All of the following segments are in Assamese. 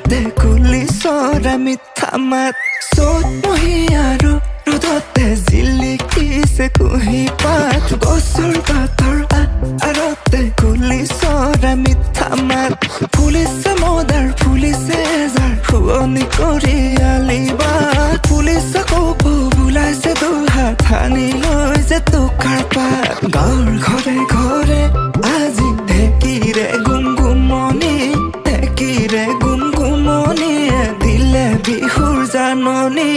rodote kuhi মিঠা মাত mohiya rodote jilikise kuhi পাত গছৰ পাতৰ আৰতে কুলি মিঠা মাত ফুলিছে মদাৰ ফুলিছে যাৰ শুৱনি কৰি আলিবা ফুলিছে কোপ বুলাইছে দুহাত ঠানি লৈ যে তোকাৰ পাত গাঁৱৰ ঘৰে ঘৰে আজি ঢেঁকীৰে গুমগুমনি ঢেঁকীৰে গুমগুমনিয়ে দিলে বিহুৰ জাননী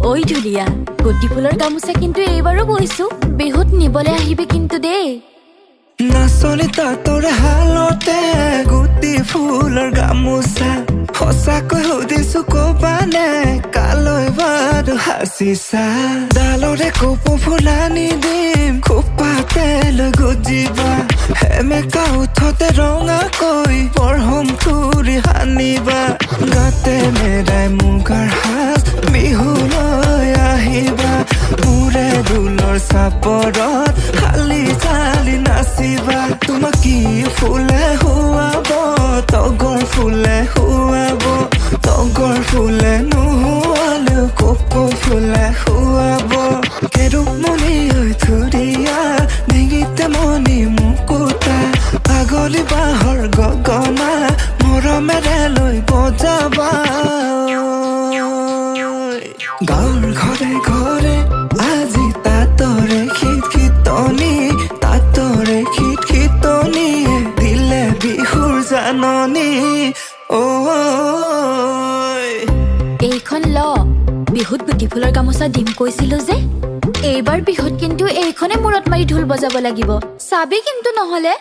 ঐ ধুলিয়া গুটি ফুলৰ গামোচা কিন্তু এইবাৰো বৈছো বিহুত নিবলে আহিবি কিন্তু দেই নাচনি তাঁতৰ হালতে গুটি ফুলৰ গামোচা সঁচাকৈ সুধিছো কবানে কালৈ বাৰু হাঁচিছা ডালৰে কোপ ফুলানি দিম খোপাতে লৈ গুজিবা হেমেকা উঠতে ৰঙাকৈ বৰহম তুৰি সানিবা গাতে মেৰাই মুগাৰ সাজ বিহুলৈ আহিবা মূৰে ঢোলৰ চাপৰত শালি চালি নাচিবা তোমাক কি ফুলে হুৱাব তগৰ ফুলে হুৱাব তগৰ ফুলে নুহুৱালেও কোপ ফুলে হুৱাব কেৰুমণি ঐ ধুৰিয়া ডিঙিতে মণি মুকুতা পাগলী বাঁহৰ গগনা মৰমেৰে লৈ বজাবা গাঁৱৰ ঘৰে ঘৰে আজি তাঁতৰে খিতনি তাঁতৰে খিতনিয়ে দিলে বিহুৰ জাননী এইখন ল বিহুত গুটি ফুলৰ গামোচা দিম কৈছিলো যে এইবাৰ বিহুত কিন্তু এইখনে মূৰত মাৰি ঢোল বজাব লাগিব চাবি কিন্তু নহলে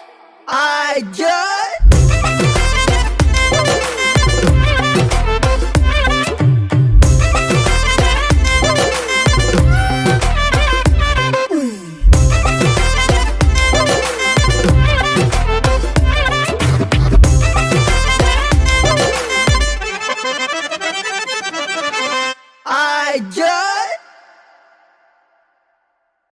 I just